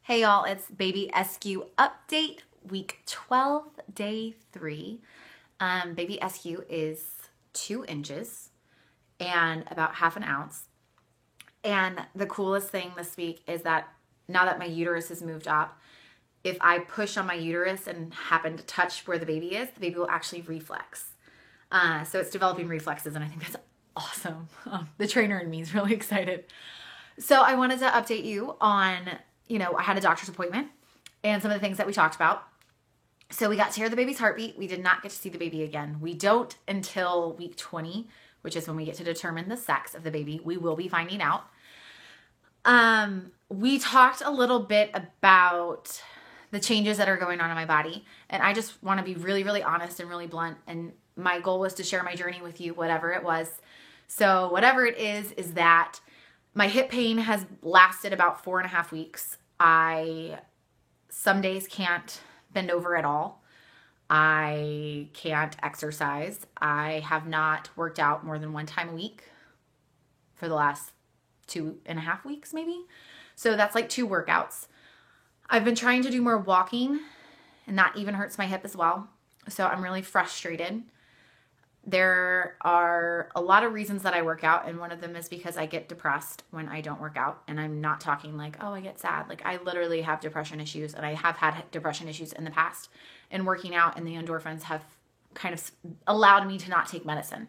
Hey y'all, it's Baby SQ update, week 12, day 3. Baby SQ is 2 inches and about half an ounce. And the coolest thing this week is that now that my uterus has moved up, if I push on my uterus and happen to touch where the baby will actually reflex. So it's developing reflexes, and I think that's awesome. The trainer in me is really excited. So I wanted to update you on, I had a doctor's appointment and some of the things that we talked about. So we got to hear the baby's heartbeat. We did not get to see the baby again. We don't until week 20, which is when we get to determine the sex of the baby. We will be finding out. We talked a little bit about the changes that are going on in my body. And I just want to be really, really honest and really blunt. And my goal was to share my journey with you, whatever it was. So whatever it is that my hip pain has lasted about 4.5 weeks. I some days can't bend over at all. I can't exercise. I have not worked out more than 1 time a week for the last 2.5 weeks, maybe. So that's like 2 workouts. I've been trying to do more walking, and that even hurts my hip as well. So I'm really frustrated. There are a lot of reasons that I work out, and one of them is because I get depressed when I don't work out. And I'm not talking like, oh, I get sad. Like, I literally have depression issues, and I have had depression issues in the past. And working out and the endorphins have kind of allowed me to not take medicine.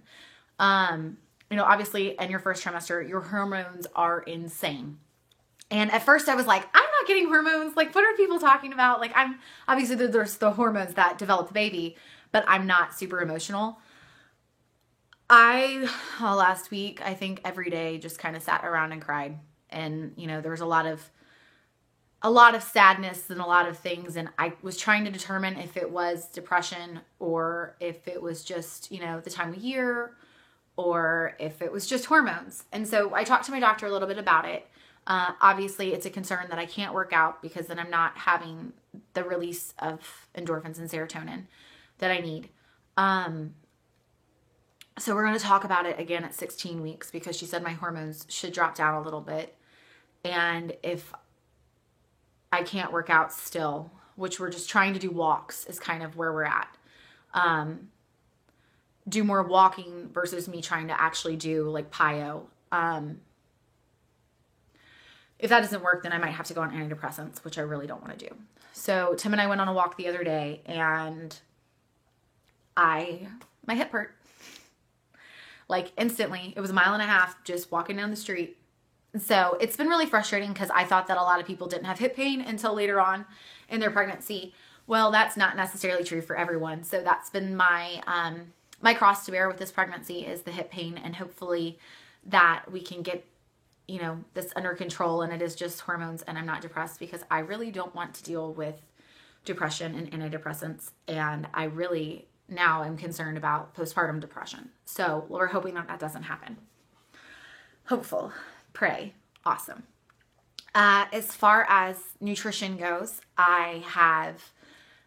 Obviously in your first trimester, your hormones are insane. And at first I was like, I'm not getting hormones. Like, what are people talking about? Like, obviously there's the hormones that develop the baby, but I'm not super emotional. Last week, I think every day just kind of sat around and cried. And, there was a lot of sadness and a lot of things. And I was trying to determine if it was depression or if it was just, the time of year or if it was just hormones. And so I talked to my doctor a little bit about it. Obviously, it's a concern that I can't work out because then I'm not having the release of endorphins and serotonin that I need. So we're going to talk about it again at 16 weeks because she said my hormones should drop down a little bit. And if I can't work out still, which we're just trying to do walks is kind of where we're at. Do more walking versus me trying to actually do like PIO. If that doesn't work, then I might have to go on antidepressants, which I really don't want to do. So Tim and I went on a walk the other day and my hip hurt. Like instantly. It was 1.5 miles just walking down the street. So it's been really frustrating because I thought that a lot of people didn't have hip pain until later on in their pregnancy. Well, that's not necessarily true for everyone. So that's been my my cross to bear with this pregnancy is the hip pain, and hopefully that we can get this under control, and it is just hormones, and I'm not depressed because I really don't want to deal with depression and antidepressants, and I really now I'm concerned about postpartum depression. So we're hoping that doesn't happen. Hopeful. Pray. Awesome. As far as nutrition goes, I have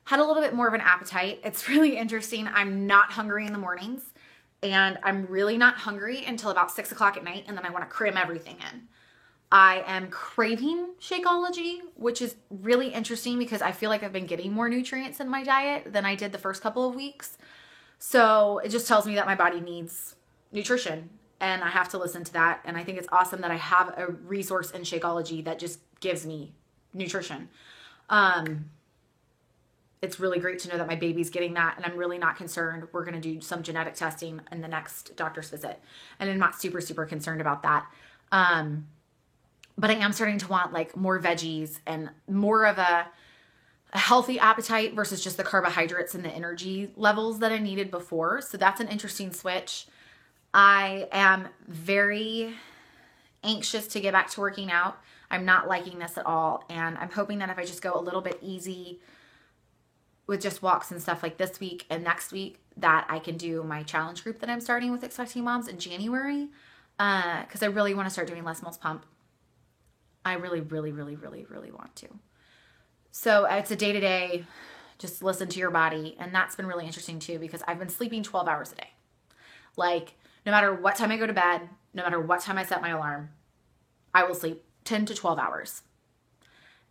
had a little bit more of an appetite. It's really interesting. I'm not hungry in the mornings, and I'm really not hungry until about 6 o'clock at night, and then I want to cram everything in. I am craving Shakeology, which is really interesting because I feel like I've been getting more nutrients in my diet than I did the first couple of weeks. So it just tells me that my body needs nutrition, and I have to listen to that. And I think it's awesome that I have a resource in Shakeology that just gives me nutrition. It's really great to know that my baby's getting that, and I'm really not concerned. We're going to do some genetic testing in the next doctor's visit, and I'm not super, super concerned about that. But I am starting to want like more veggies and more of a healthy appetite versus just the carbohydrates and the energy levels that I needed before. So that's an interesting switch. I am very anxious to get back to working out. I'm not liking this at all. And I'm hoping that if I just go a little bit easy with just walks and stuff like this week and next week, that I can do my challenge group that I'm starting with Expecting Moms in January. Because I really want to start doing Les Mills Pump. I really, really, really, really, really want to. So it's a day-to-day, just listen to your body. And that's been really interesting too, because I've been sleeping 12 hours a day. Like, no matter what time I go to bed, no matter what time I set my alarm, I will sleep 10 to 12 hours.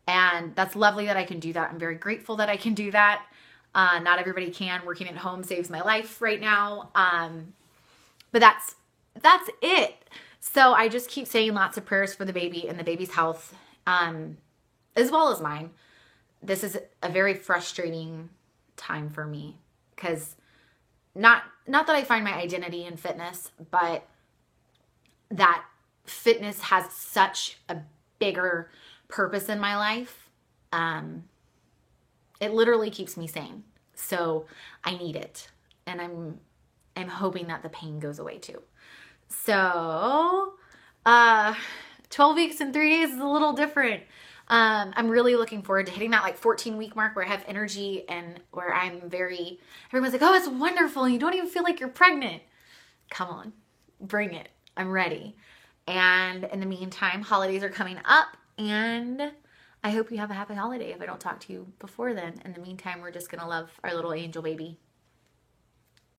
And that's lovely that I can do that. I'm very grateful that I can do that. Not everybody can. Working at home saves my life right now. But that's it. So I just keep saying lots of prayers for the baby and the baby's health, as well as mine. This is a very frustrating time for me because not that I find my identity in fitness, but that fitness has such a bigger purpose in my life. It literally keeps me sane. So I need it. And I'm hoping that the pain goes away too. So 12 weeks and 3 days is a little different. I'm really looking forward to hitting that like 14-week mark where I have energy and where everyone's like, oh, it's wonderful. You don't even feel like you're pregnant. Come on, bring it. I'm ready. And in the meantime, holidays are coming up, and I hope you have a happy holiday if I don't talk to you before then. In the meantime, we're just going to love our little angel baby.